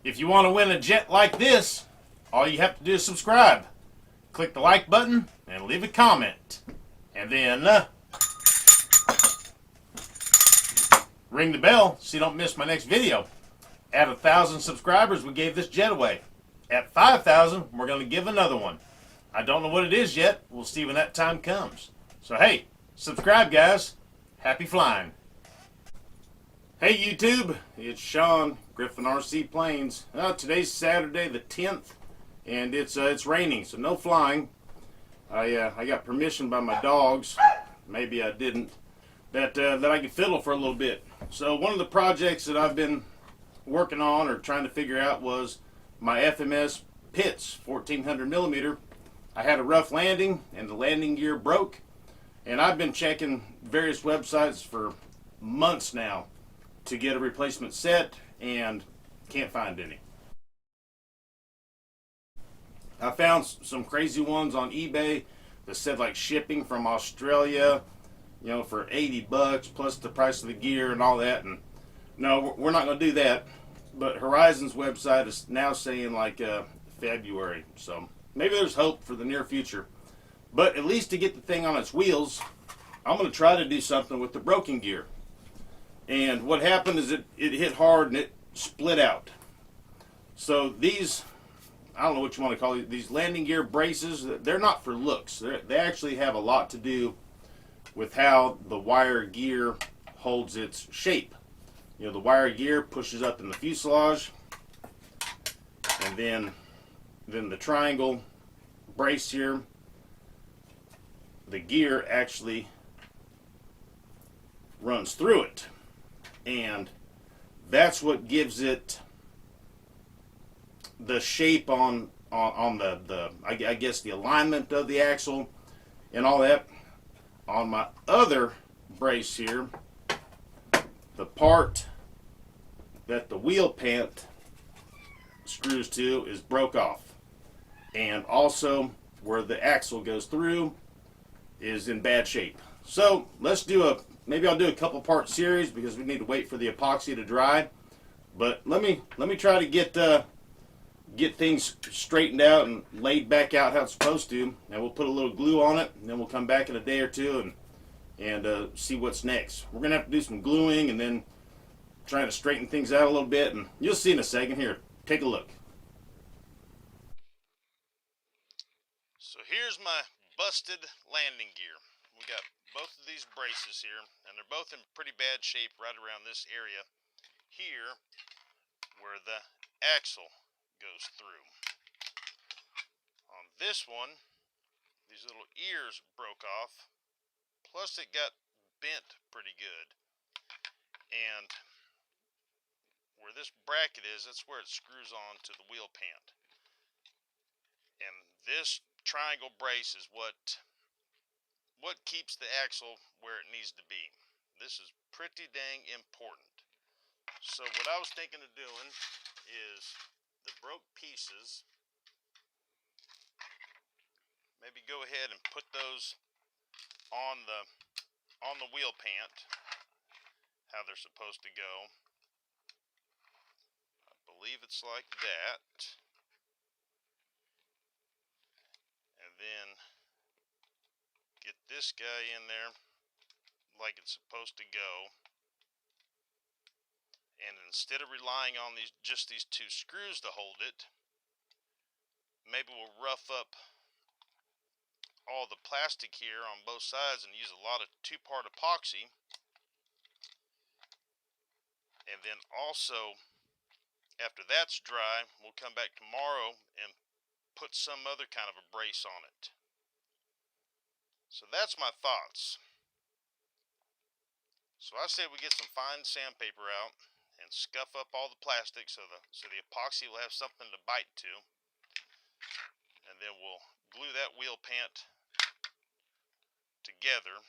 If you want to win a jet like this, all you have to do is subscribe. Click the like button and leave a comment. And then ring the bell so you don't miss my next video. At 1,000 subscribers, we gave this jet away. At 5,000, we're going to give another one. I don't know what it is yet. We'll see when that time comes. So hey, subscribe guys. Happy flying. Hey YouTube, it's Sean, Griffin RC Planes. Today's Saturday the 10th, and it's raining, so no flying. I got permission by my dogs, maybe I didn't, that I could fiddle for a little bit. So one of the projects that I've been working on or trying to figure out was my FMS Pitts 1400 millimeter. I had a rough landing and the landing gear broke, and I've been checking various websites for months now to get a replacement set and can't find any. I found some crazy ones on eBay that said like shipping from Australia, you know, for 80 bucks plus the price of the gear and all that. And no, we're not going to do that. But Horizon's website is now saying like February. So maybe there's hope for the near future. But at least to get the thing on its wheels, I'm going to try to do something with the broken gear. And what happened is it hit hard and it split out. So these, I don't know what you want to call it, these landing gear braces, they're not for looks. They actually have a lot to do with how the wire gear holds its shape. You know, the wire gear pushes up in the fuselage, and then the triangle brace here, the gear actually runs through it. And that's what gives it the shape on the I guess the alignment of the axle and all that. On my other brace here, the part that the wheel pant screws to is broke off, and also where the axle goes through is in bad shape. So let's do maybe I'll do a couple part series because we need to wait for the epoxy to dry. But let me try to get things straightened out and laid back out how it's supposed to, and we'll put a little glue on it, and then we'll come back in a day or two and see what's next. We're gonna have to do some gluing and then trying to straighten things out a little bit, and you'll see in a second. Here, take a look. So here's my busted landing gear. We got both of these braces here, and they're both in pretty bad shape right around this area here where the axle goes through. On this one, these little ears broke off, plus it got bent pretty good. And where this bracket is, that's where it screws on to the wheel pant. And this triangle brace is what keeps the axle where it needs to be. This is pretty dang important. So what I was thinking of doing is the broke pieces, maybe go ahead and put those on the wheel pant how they're supposed to go. I believe it's like that. And then get this guy in there like it's supposed to go. And instead of relying on just these two screws to hold it, maybe we'll rough up all the plastic here on both sides and use a lot of two-part epoxy. And then also, after that's dry, we'll come back tomorrow and put some other kind of a brace on it. So that's my thoughts. So I say we get some fine sandpaper out and scuff up all the plastic so the epoxy will have something to bite to. And then we'll glue that wheel pant together.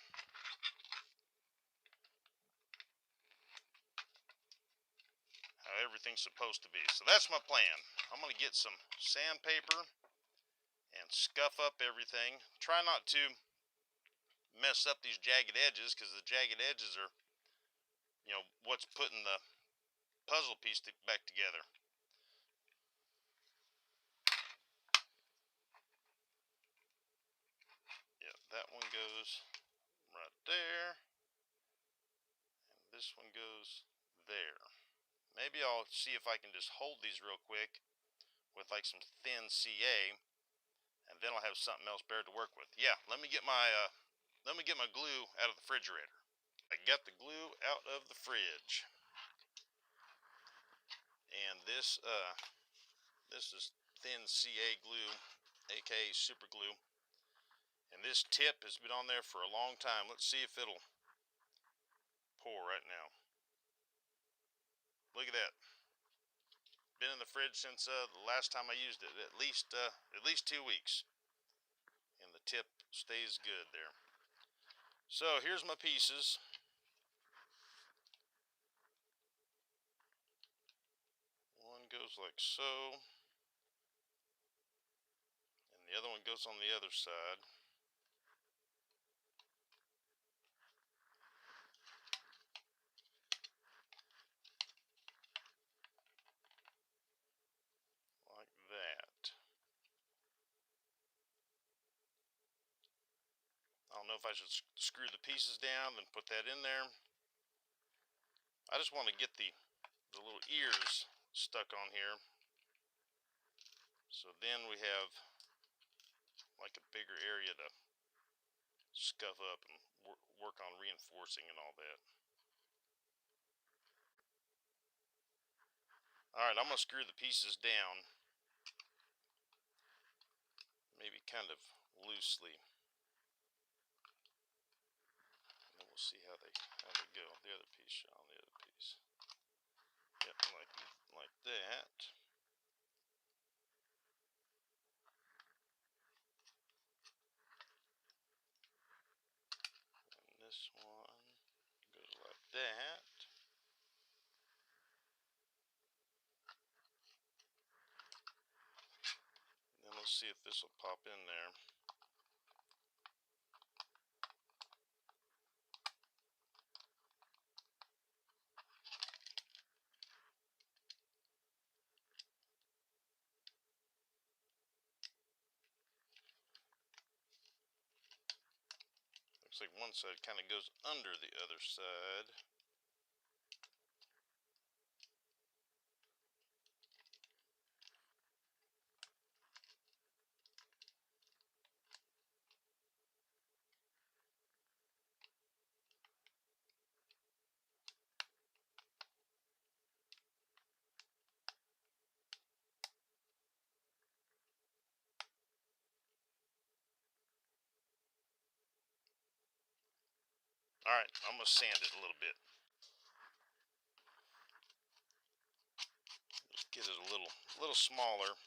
How everything's supposed to be. So that's my plan. I'm going to get some sandpaper and scuff up everything. Try not to mess up these jagged edges, because the jagged edges are, you know, what's putting the puzzle piece back together. goes right there, and this one goes there. Maybe I'll see if I can just hold these real quick with like some thin CA, and then I'll have something else better to work with. Yeah, let me get my glue out of the refrigerator. I got the glue out of the fridge, and this is thin CA glue, aka super glue, and this tip has been on there for a long time. Let's see if it'll pour right now. Look at that. Been in the fridge since the last time I used it, at least 2 weeks, and the tip stays good there. So here's my pieces. One goes like so, and the other one goes on the other side. Like that. I don't know if I should screw the pieces down and put that in there. I just want to get the little ears stuck on here, so then we have like a bigger area to scuff up and work on reinforcing and all that. Alright, I'm going to screw the pieces down, maybe kind of loosely, and then we'll see how they go. The other piece, Sean, the other piece. Yep, like that. And this one goes like that. And then let's see if this will pop in there. Looks like one side kind of goes under the other side. Alright, I'm going to sand it a little bit. Just get it a little smaller.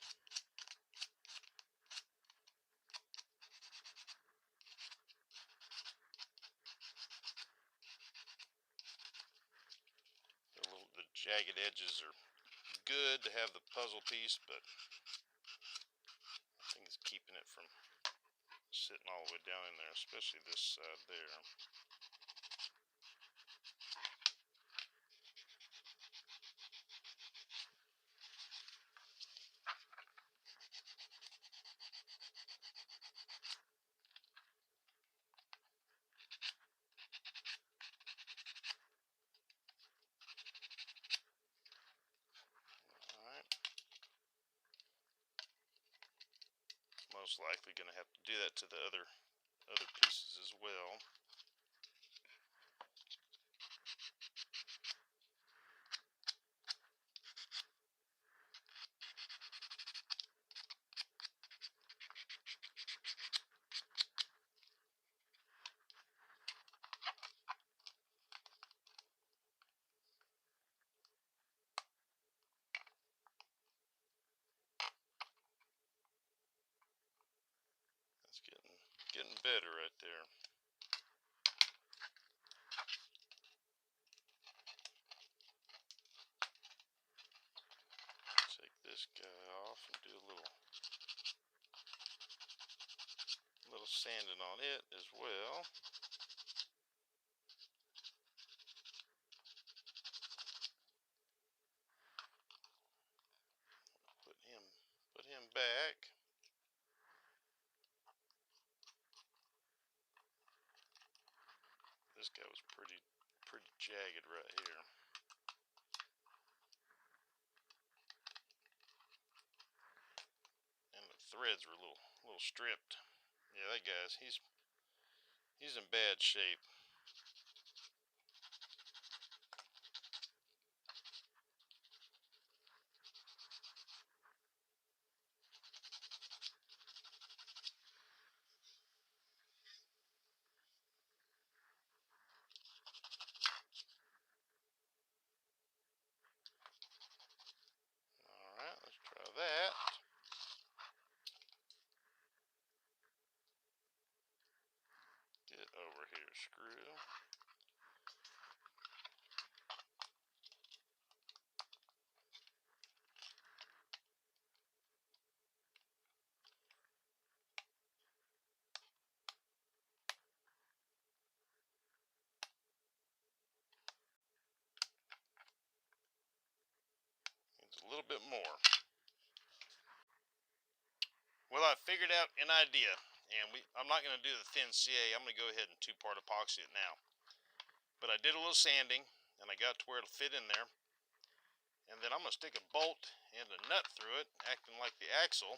The jagged edges are good to have the puzzle piece, but I think it's keeping it from sitting all the way down in there, especially this side there. Alright. Most likely going to have to do that to the other pieces as well. That's getting better right there. Take this guy off and do a little sanding on it as well. Put him back. jagged right here. And the threads were a little stripped. Yeah, that guy's he's in bad shape. Alright, let's try that. Get over here, screw. Needs a little bit more. Well, I figured out an idea, and I'm not going to do the thin CA. I'm going to go ahead and two-part epoxy it now. But I did a little sanding, and I got to where it'll fit in there. And then I'm going to stick a bolt and a nut through it, acting like the axle.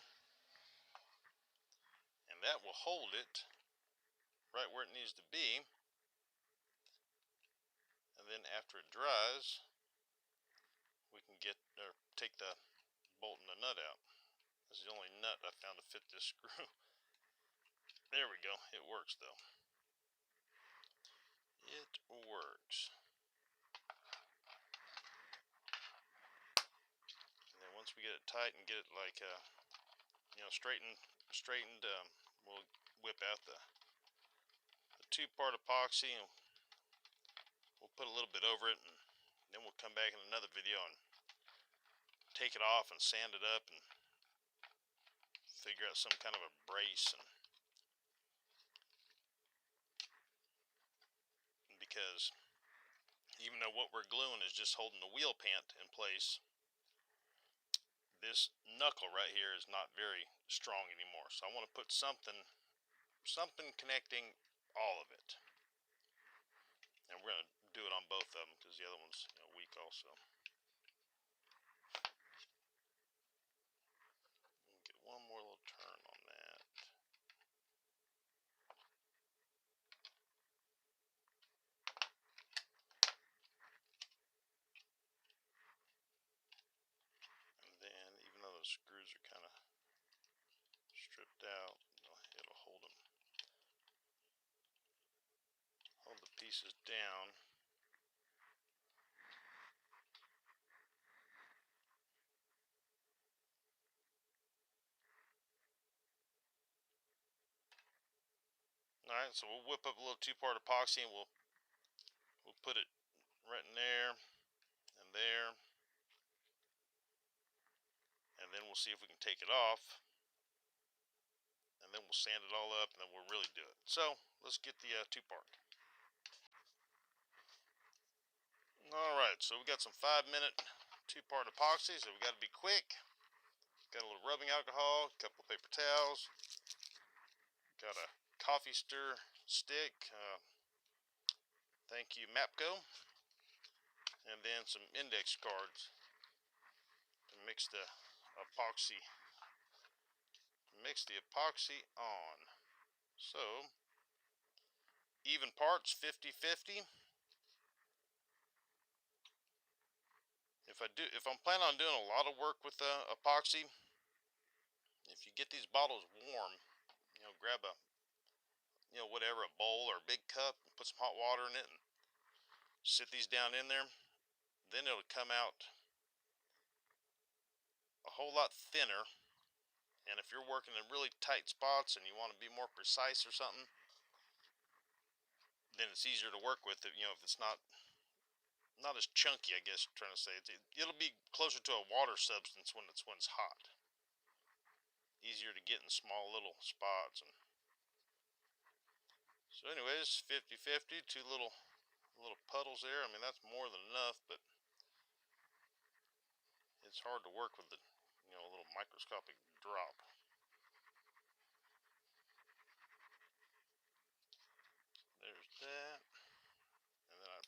And that will hold it right where it needs to be. And then after it dries, we can take the bolt and the nut out. This is the only nut I found to fit this screw. There we go. It works though. It works. And then once we get it tight and get it like straightened, we'll whip out the two-part epoxy, and we'll put a little bit over it, and then we'll come back in another video and take it off and sand it up and figure out some kind of a brace. And because even though what we're gluing is just holding the wheel pant in place, this knuckle right here is not very strong anymore. So I want to put something connecting all of it. And we're going to do it on both of them because the other one's weak also. Get one more little turn on that. And then, even though those screws are kind of stripped out, it'll hold them. Hold the pieces down. Alright, so we'll whip up a little two-part epoxy, and we'll put it right in there and there. And then we'll see if we can take it off. And then we'll sand it all up, and then we'll really do it. So, let's get the two-part. Alright, so we got some 5-minute two-part epoxy, so we got to be quick. Got a little rubbing alcohol, a couple of paper towels. Got a coffee stir stick. Thank you, Mapco. And then some index cards to mix the epoxy. On. So, even parts, 50-50. If I'm planning on doing a lot of work with the epoxy, if you get these bottles warm, grab a whatever, a bowl or a big cup, and put some hot water in it and sit these down in there, then it'll come out a whole lot thinner. And if you're working in really tight spots and you want to be more precise or something, then it's easier to work with it. If it's not as chunky, I guess I'm trying to say. It'll be closer to a water substance when it's hot. Easier to get in small little spots. And so anyways, 50-50, two little puddles there. I mean, that's more than enough, but it's hard to work with the a little microscopic drop. There's that. And then I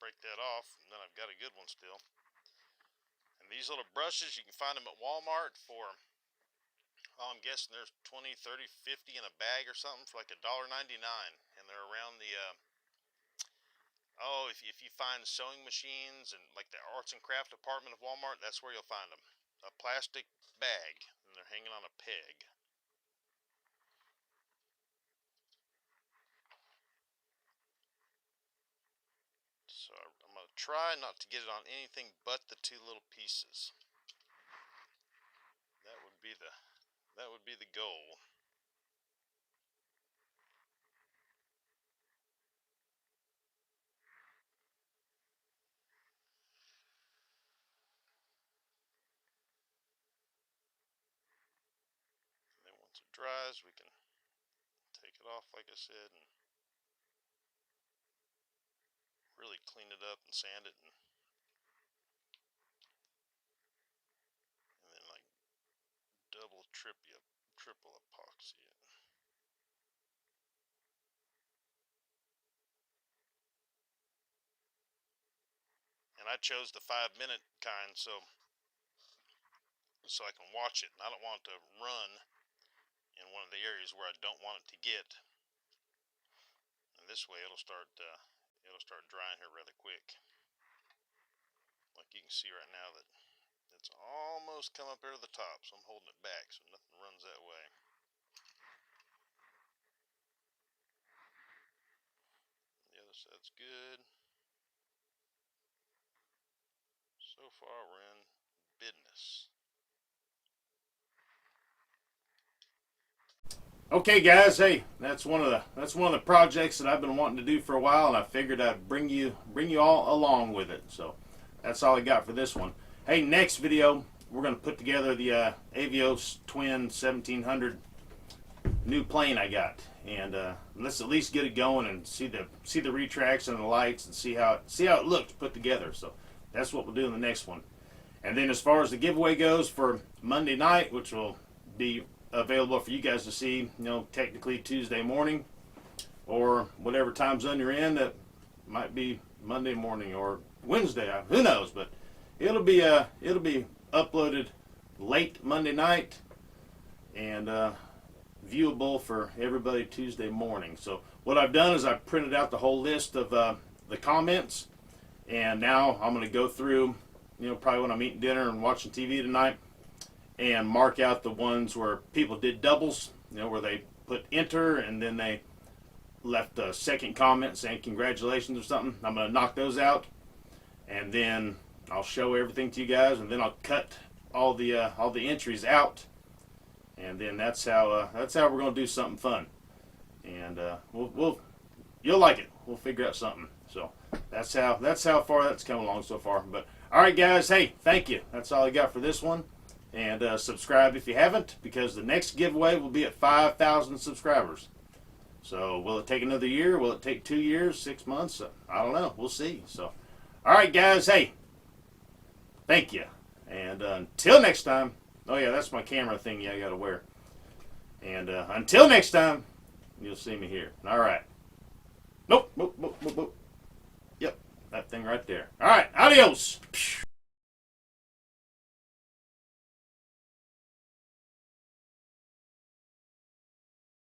break that off, and then I've got a good one still. And these little brushes, you can find them at Walmart for, oh, I'm guessing there's 20, 30, 50 in a bag or something for like $1.99. And they're around the, oh, if you find sewing machines and like the arts and craft department of Walmart, that's where you'll find them. A plastic bag, and they're hanging on a peg. So I'm going to try not to get it on anything but the two little pieces. That would be the goal. And then once it dries, we can take it off, like I said, and really clean it up and sand it, and then like triple epoxy it. And I chose the 5-minute kind so I can watch it, and I don't want it to run in one of the areas where I don't want it to get. And this way it'll start drying here rather quick. Like you can see right now that it's almost come up there to the top, so I'm holding it back so nothing runs that way. The other side's good. So far we're in business. Okay, guys. Hey, that's one of the projects that I've been wanting to do for a while, and I figured I'd bring you all along with it. So that's all I got for this one. Hey, next video we're going to put together the Avios Twin 1700 new plane I got, and let's at least get it going and see the retracts and the lights and see how it looks put together. So that's what we'll do in the next one. And then as far as the giveaway goes for Monday night, which will be available for you guys to see, technically Tuesday morning or whatever time zone you're in, that might be Monday morning or Wednesday, who knows, but it'll be uploaded late Monday night and viewable for everybody Tuesday morning. So what I've done is I've printed out the whole list of the comments, and now I'm going to go through, probably when I'm eating dinner and watching TV tonight, and mark out the ones where people did doubles, where they put enter and then they left a second comment saying congratulations or something. I'm going to knock those out, and then I'll show everything to you guys, and then I'll cut all the entries out, and then that's how we're going to do something fun, and you'll like it. We'll figure out something. So that's how far that's come along so far. But all right, guys. Hey, thank you. That's all I got for this one. And subscribe if you haven't, because the next giveaway will be at 5,000 subscribers. So will it take another year? Will it take 2 years, 6 months? I don't know. We'll see. So, all right, guys. Hey, thank you. And until next time. Oh, yeah, that's my camera thing I got to wear. And until next time, you'll see me here. All right. Nope. Yep, that thing right there. All right. Adios.